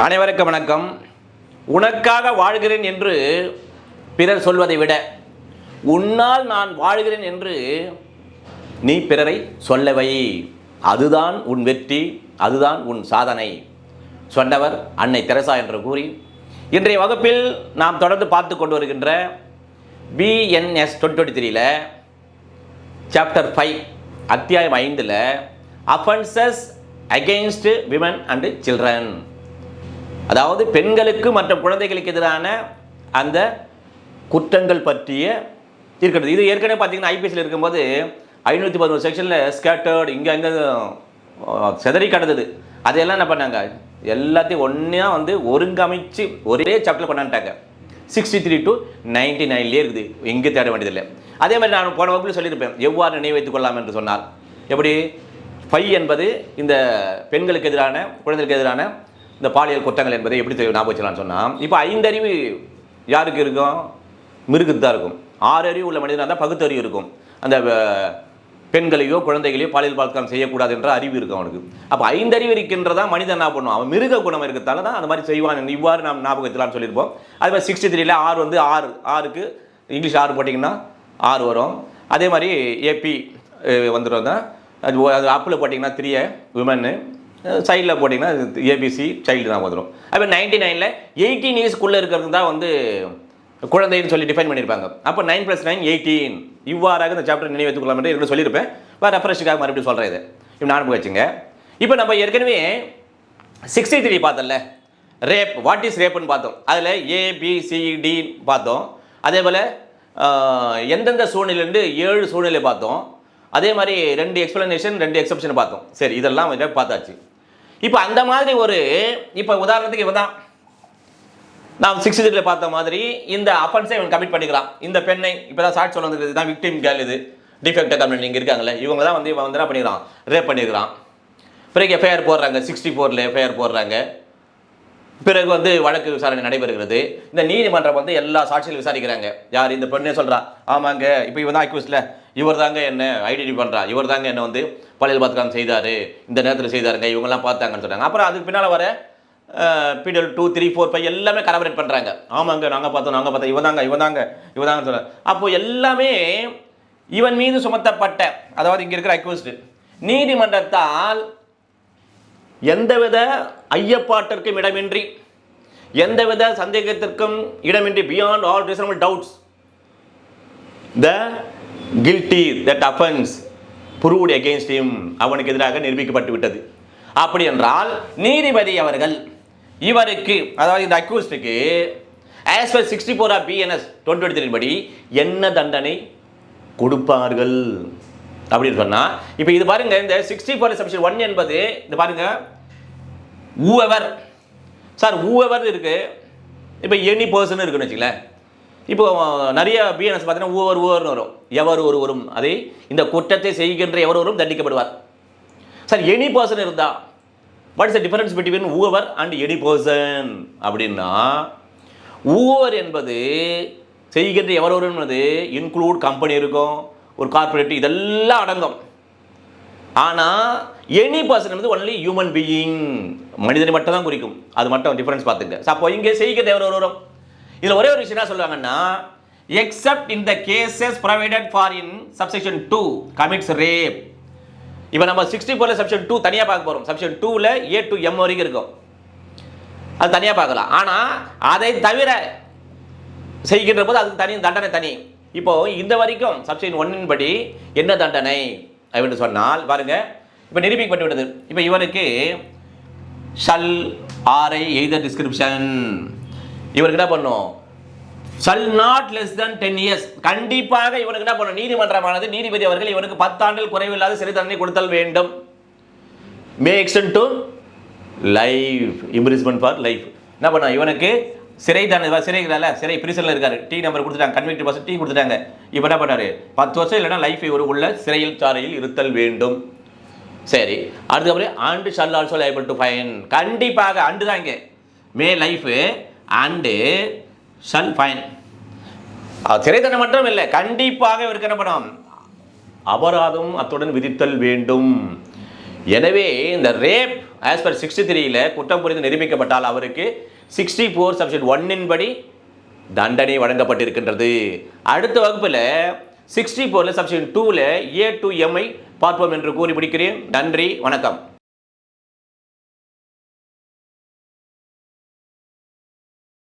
அனைவருக்கும் வணக்கம். உனக்காக வாழ்கிறேன் என்று பிறர் சொல்வதை விட உன்னால் நான் வாழ்கிறேன் என்று நீ பிறரை சொல்லவை, அதுதான் உன் வெற்றி, அதுதான் உன் சாதனை சொன்னவர் அன்னை தெரசா என்று கூறி இன்றைய வகுப்பில் நாம் தொடர்ந்து பார்த்து கொண்டு வருகின்ற BNS 2023 சாப்டர் 5 அத்தியாயம் 5 offences against women and children, அதாவது பெண்களுக்கு மற்றும் குழந்தைகளுக்கு எதிரான அந்த குற்றங்கள் பற்றிய இருக்கிறது. இது ஏற்கனவே பார்த்தீங்கன்னா ஐபிஎஸ்சில் இருக்கும்போது 511 செக்ஷனில் ஸ்கேட்டர்டு இங்கே செதறி கிடந்தது. அதையெல்லாம் என்ன பண்ணாங்க, எல்லாத்தையும் ஒன்றா ஒருங்கமைச்சு ஒரே சாப்டரில் கொண்டாண்டாங்க. 63 to 99 இருக்குது, எங்கே தேட வேண்டியதில்லை. அதே மாதிரி நான் போன வகுப்பில் சொல்லியிருப்பேன், எவ்வாறு நினைவு வைத்துக் கொள்ளலாம் என்று சொன்னார். எப்படி 5 என்பது இந்த பெண்களுக்கு எதிரான குழந்தைகளுக்கு எதிரான இந்த பாலியல் குற்றங்கள் என்பதை எப்படி ஞாபகம் வச்சலாம்னு சொன்னால், இப்போ 5 அறிவு யாருக்கு இருக்கும்? மிருகத்துக்கு தான் இருக்கும். 6 அறிவு உள்ள மனிதனாக தான் பகுத்தறிவு இருக்கும். அந்த பெண்களையோ குழந்தைகளையோ பாலியல் பலாத்காரம் செய்யக்கூடாது என்ற அறிவு இருக்கும் அவனுக்கு. அப்போ 5 அறிவு இருக்கின்றதா மனிதன் என்ன பண்ணுவான்? அவன் மிருக குணம் இருக்கிறதால தான் அந்த மாதிரி செய்வான். இவ்வாறு நாம் ஞாபகம் வச்சலாம்னு சொல்லியிருப்போம். அது மாதிரி 63 6 இங்கிலீஷ் 6 போட்டிங்கன்னா 6 வரும். அதே மாதிரி ஏபி வந்துடும் தான். அது அப்பில் போட்டிங்கன்னா 3 விமன்னு, சைடில் போட்டிங்கன்னா ஏபிசி சைல்டு தான் வந்துடும். அப்போ 99 18 இயர்ஸ்க்குள்ளே இருக்கிறது தான் குழந்தைன்னு சொல்லி டிஃபைன் பண்ணியிருப்பாங்க. அப்போ 9 + 9 18. இவ்வாறாக இந்த சாப்டர் நினைவு வைத்துக்கொள்ளலாம் என்று ஏற்கனவே சொல்லியிருப்பேன். ரெஃப்ரெஷ்ஷுக்காக மறுபடியும் சொல்கிறேன். இது இப்போ ஞாபகம் வச்சுங்க. இப்போ நம்ம ஏற்கனவே 63 பார்த்தோம்ல, ரேப், வாட் இஸ் ரேப்புன்னு பார்த்தோம். அதில் ABCD பார்த்தோம். அதே போல் எந்தெந்த சூழ்நிலையிலேருந்து 7 சூழ்நிலை பார்த்தோம். அதே மாதிரி 2 எக்ஸ்பிளனேஷன் 2 எக்ஸப்ஷன் பார்த்தோம். சரி, இதெல்லாம் பார்த்தாச்சு. இப்போ அந்த மாதிரி இப்போ உதாரணத்துக்கு இவன் தான் நாம் 63 பார்த்த மாதிரி இந்த அஃபென்ஸை இவன் கமிட் பண்ணிக்கிறான். இந்த பெண்ணை இப்போ தான் சாட்சி சொல்ல வந்துருக்கு, தான் விக்டிம் கேர்ள், இது டிஃபெக்ட் கம்ப்ளைண்ட் இங்கே இருக்காங்களே, இவங்க தான் இவன் என்ன பண்ணிக்கிறான், ரேப் பண்ணிக்கிறான். பிறகு எஃப்ஐஆர் போடுறாங்க, 64 எஃப்ஐஆர் போடுறாங்க. பிறகு வழக்கு விசாரணை நடைபெறுகிறது. இந்த நீதிமன்றம் எல்லா சாட்சிகளும் விசாரிக்கிறாங்க. யார்? இந்த பெண்ணே சொல்கிறா, ஆமாங்க இப்போ இவன் தான் அக்யூஸ்டில், இவர் தாங்க என்ன ஐடென்டி பண்ணுறா, இவர் தாங்க என்ன பாலியல் பலாத்காரம் செய்தார், இந்த நேரத்தில் செய்தாருங்க, இவங்கெல்லாம் பார்த்தாங்கன்னு சொல்கிறாங்க. அப்புறம் அதுக்கு பின்னால் வர பீடல் 2, 3, 4, 5 எல்லாமே கலபரேட் பண்ணுறாங்க. ஆமாங்க நாங்கள் பார்த்தோம், இவன் தாங்க சொல்கிறாங்க. அப்போ எல்லாமே இவன் மீது சுமத்தப்பட்ட, அதாவது இங்கே இருக்கிற அக்யூஸ்டு நீதிமன்றத்தால் எந்தவித ஐயப்பாட்டிற்கும் இடமின்றி, எந்தவித சந்தேகத்திற்கும் இடமின்றி, beyond all reasonable doubts, the guilty that offence proved against him, அவனுக்கு எதிராக நிரூபிக்கப்பட்டு விட்டது. அப்படி என்றால் நீதிபதி அவர்கள் இவருக்கு, அதாவது இந்த அக்யூஸ்டுக்கு as per 64 of BNS 2023 படி என்ன தண்டனை கொடுப்பார்கள் அப்படின்னு சொன்னால், இப்போ இது பாருங்க, இந்த 64 செக்ஷன் 1 என்பது இது பாருங்க, whoever சார் whoever இருக்கு. இப்போ எனி பர்சன் இருக்குன்னு வச்சுங்களேன். இப்போ நிறைய BNS பார்த்தீங்கன்னா whoeverன்னு வரும், எவர் ஒருவரும், அதை இந்த குற்றத்தை செய்கின்ற எவர் ஒருவரும் தண்டிக்கப்படுவார். சார் எனி பர்சன் இருந்தா what is the difference between whoever and any person அப்படின்னா, whoever என்பது செய்கின்ற எவர் ஒருவரும் என்பது இன்க்ளூட் கம்பெனி இருக்கும், ஒரு கார்பரேட், இதெல்லாம் அடங்கும். ஆனால் எனி பர்சன் என்பது ஒன்லி ஹியூமன் பீயிங், மனிதனை மட்டும் தான் குறிக்கும். அது மட்டும் டிஃபரன்ஸ் பார்த்துங்க. அப்போ இங்கே செய்கின்ற எவர் ஒருவரும், இதில் ஒரே ஒரு விஷயம் என்ன சொல்லுவாங்கன்னா, except in the cases provided for in subsection 2 commits rape. இப்போ நம்ம 64 செக்ஷன் 2 தனியாக பார்க்க போகிறோம். செக்ஷன் 2ல் A to M வரைக்கும் இருக்கும், அது தனியாக பார்க்கலாம். ஆனால் அதை தவிர செய்கின்ற போது அதுக்கு தனி தண்டனை தனி. இப்போ இந்த வரைக்கும் செக்ஷன் 1 படி என்ன தண்டனை அப்படின்னு சொன்னால் பாருங்க, இப்போ நிரூபிக்கப்பட்டு விட்டது. இப்போ இவருக்கு ஷல் ஆர்ஐ எய்தர் டிஸ்கிரிப்ஷன், இவருக்கு என்ன பண்ணும், shall not less than 10 years, கண்டிப்பாக இவனுக்கு என்ன பண்ணும், நீதிமன்றமானது நீதிபதி அவர்கள் இவனுக்கு 10 ஆண்டுகள் குறைவில்லாத சிறை தண்டனை கொடுத்தல் வேண்டும். May extend to life, imprisonment for life. என்ன பண்ண, இவனுக்கு சிறை தண்டனை, சிறை பிரிசனில் இருக்காரு, டி நம்பர் கொடுத்துட்டாங்க, கன்விக்ட் பர்சன் டி கொடுத்துட்டாங்க. இப்போ என்ன பண்ணாரு, 10 வருஷம் இல்லைன்னா லைஃப் இவர் உள்ள சிறையில் சாலையில் இருத்தல் வேண்டும். சரி, அதுக்கப்புறம் and shall also liable to fine, கண்டிப்பாக அண்டு தான் இங்கே மே லைஃப் அண்டு ஷல் ஃபைன். சிறை தண்டனை மட்டும் இல்லை, கண்டிப்பாக இவருக்கு என்ன பண்ணும், அபராதம் அத்துடன் விதித்தல் வேண்டும். எனவே இந்த ரேப் ஆஸ் பர் 63ல் குற்றம் புரிந்து நிரூபிக்கப்பட்டால் அவருக்கு 64 சப்ஷன் 1 படி தண்டனை வழங்கப்பட்டிருக்கின்றது. அடுத்த வகுப்பில் 64ல் சப்ஷன் 2ல் A to M ஐ பார்ப்போம் என்று கூறி முடிக்கிறேன். நன்றி, வணக்கம்.